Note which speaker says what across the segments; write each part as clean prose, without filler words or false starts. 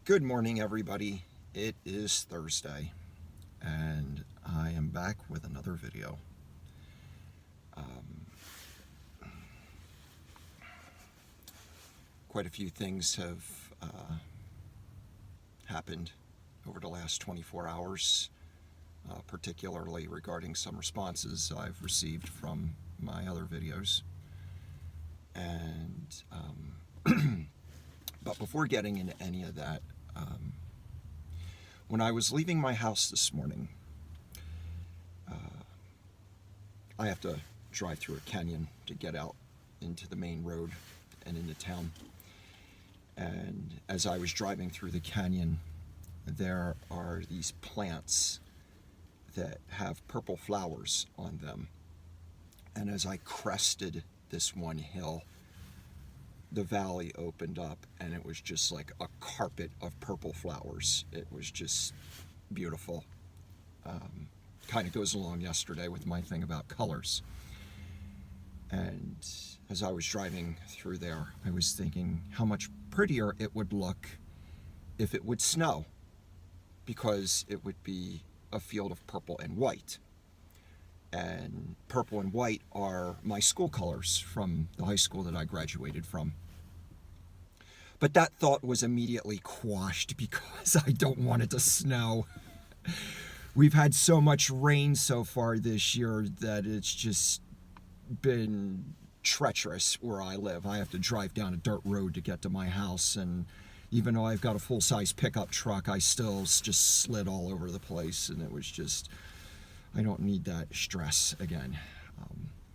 Speaker 1: Good morning, everybody. It is Thursday, and I am back with another video. Quite a few things have happened over the last 24 hours, particularly regarding some responses I've received from my other videos. And but before getting into any of that, when I was leaving my house this morning, I have to drive through a canyon to get out into the main road and into town. And as I was driving through the canyon, there are these plants that have purple flowers on them. And as I crested this one hill, the valley opened up and it was just like a carpet of purple flowers. It was just beautiful. Kind of goes along yesterday with my thing about colors. And as I was driving through there, I was thinking how much prettier it would look if it would snow, because it would be a field of purple and white. And purple and white are my school colors from the high school that I graduated from. But that thought was immediately quashed because I don't want it to snow. We've had so much rain so far this year that it's just been treacherous where I live. I have to drive down a dirt road to get to my house, and even though I've got a full-size pickup truck, I still just slid all over the place, and it was just, I don't need that stress again.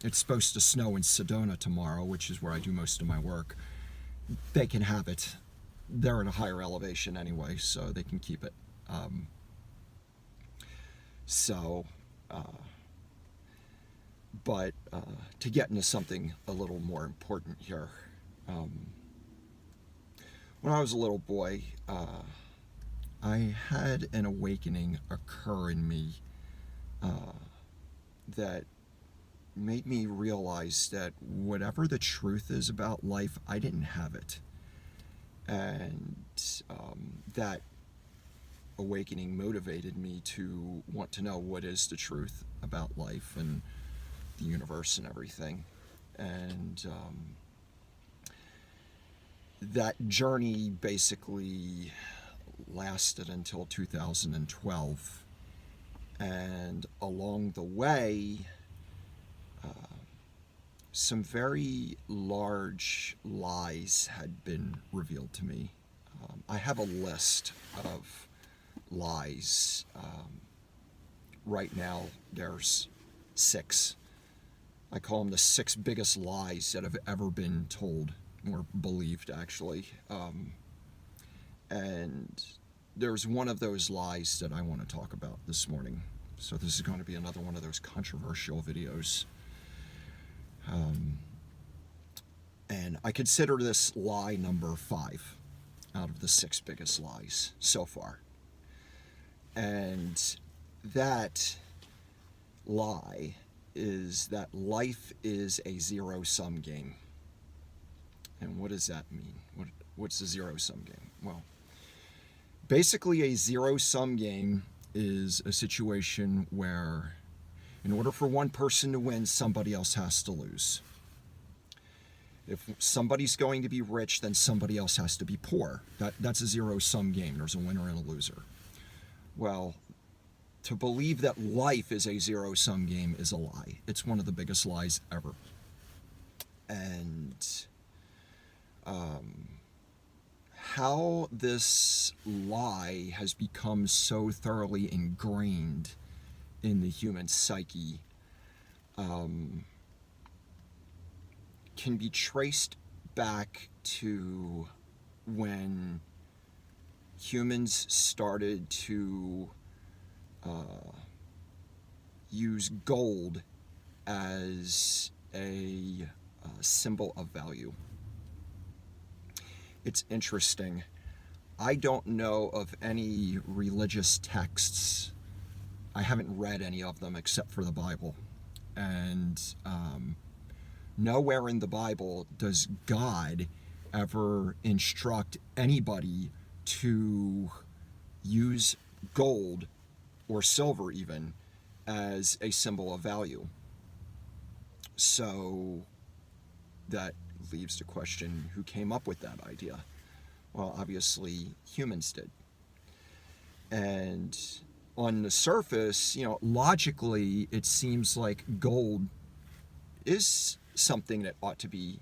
Speaker 1: It's supposed to snow in Sedona tomorrow, which is where I do most of my work. They can have it. They're at a higher elevation anyway, so they can keep it. But to get into something a little more important here, when I was a little boy, I had an awakening occur in me that made me realize that whatever the truth is about life, I didn't have it. And that awakening motivated me to want to know what is the truth about life and the universe and everything. And that journey basically lasted until 2012. And along the way, some very large lies had been revealed to me. I have a list of lies. Right now, there's 6. I call them the 6 biggest lies that have ever been told, or believed, actually. And there's one of those lies that I want to talk about this morning. So this is going to be another one of those controversial videos. And I consider this lie number 5 out of the 6 biggest lies so far. And that lie is that life is a zero-sum game. And what does that mean? What's a zero-sum game? Well, basically a zero-sum game is a situation where in order for one person to win, somebody else has to lose. If somebody's going to be rich, then somebody else has to be poor. That's a zero-sum game. There's a winner and a loser. Well, to believe that life is a zero-sum game is a lie. It's one of the biggest lies ever. And how this lie has become so thoroughly ingrained in the human psyche can be traced back to when humans started to use gold as a symbol of value. It's interesting. I don't know of any religious texts. I haven't read any of them except for the Bible. And nowhere in the Bible does God ever instruct anybody to use gold or silver even as a symbol of value. So that leaves the question, who came up with that idea? Well, obviously humans did. And on the surface, logically, it seems like gold is something that ought to be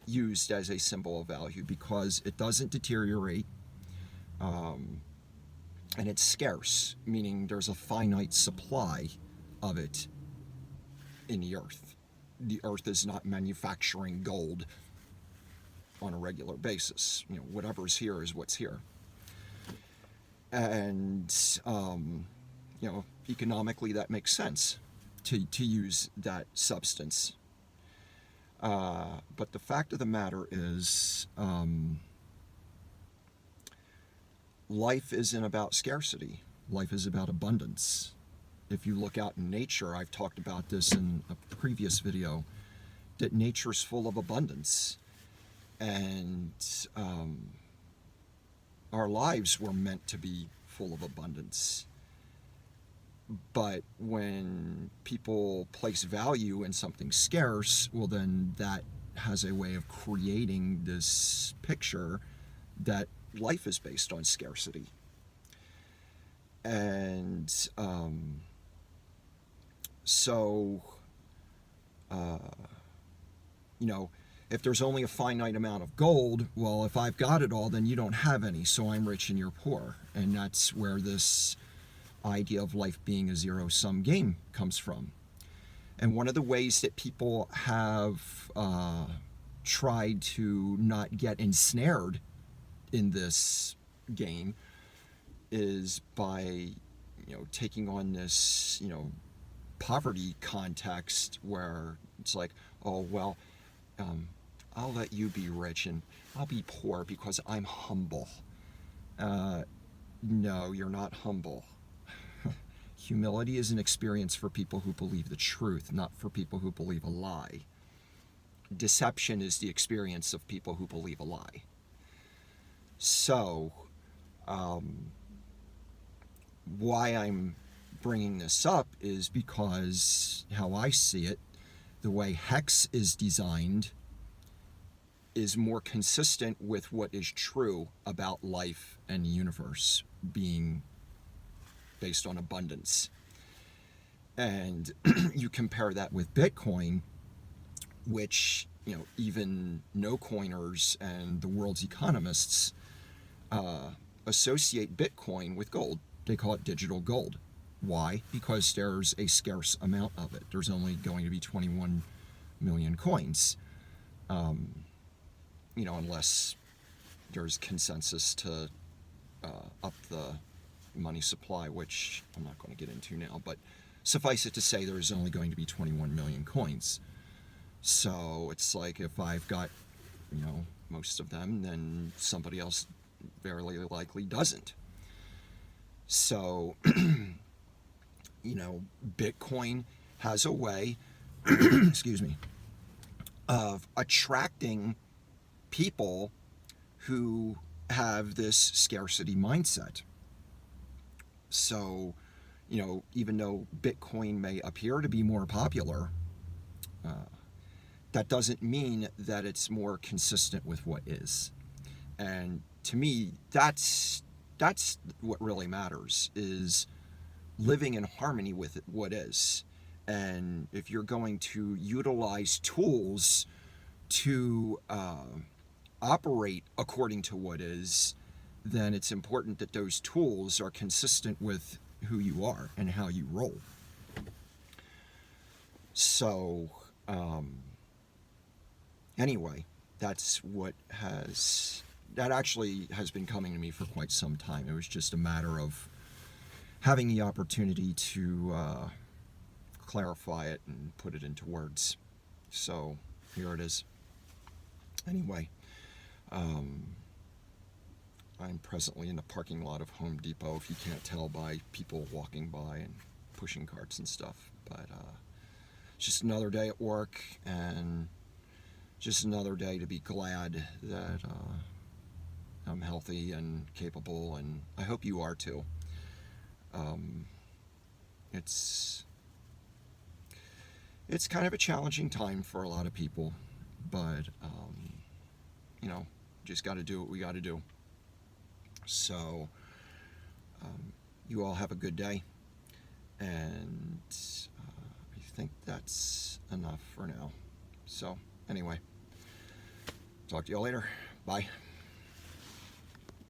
Speaker 1: used as a symbol of value because it doesn't deteriorate, and it's scarce, meaning there's a finite supply of it in the earth. The earth is not manufacturing gold on a regular basis. Whatever's here is what's here. And, economically that makes sense to use that substance. But the fact of the matter is, life isn't about scarcity. Life is about abundance. If you look out in nature, I've talked about this in a previous video, that nature's full of abundance. And our lives were meant to be full of abundance. But when people place value in something scarce, well, then that has a way of creating this picture that life is based on scarcity. And so, if there's only a finite amount of gold, well, if I've got it all, then you don't have any, so I'm rich and you're poor. And that's where this idea of life being a zero-sum game comes from. And one of the ways that people have tried to not get ensnared in this game is by, taking on this, poverty context where it's like, oh, well, I'll let you be rich and I'll be poor because I'm humble. No, you're not humble. Humility is an experience for people who believe the truth, not for people who believe a lie. Deception is the experience of people who believe a lie. So, why I'm bringing this up is because how I see it, the way Hex is designed is more consistent with what is true about life and the universe being based on abundance. And you compare that with Bitcoin, which, even no-coiners and the world's economists associate Bitcoin with gold. They call it digital gold. Why? Because there's a scarce amount of it. There's only going to be 21 million coins, unless there's consensus to up the money supply, which I'm not going to get into now, but suffice it to say there's only going to be 21 million coins. So it's like if I've got, most of them, then somebody else very likely doesn't. So, Bitcoin has a way, excuse me, of attracting people who have this scarcity mindset. So, even though Bitcoin may appear to be more popular, that doesn't mean that it's more consistent with what is. And to me, that's what really matters, is living in harmony with what is. And if you're going to utilize tools to operate according to what is, then it's important that those tools are consistent with who you are and how you roll. So, anyway, that actually has been coming to me for quite some time. It was just a matter of having the opportunity to clarify it and put it into words. So here it is. Anyway, I'm presently in the parking lot of Home Depot, if you can't tell by people walking by and pushing carts and stuff. But it's just another day at work, and just another day to be glad that I'm healthy and capable, and I hope you are too. Um, it's it's kind of a challenging time for a lot of people, but you know, just got to do what we got to do. So you all have a good day, and I think that's enough for now. So anyway, talk to you all later. Bye.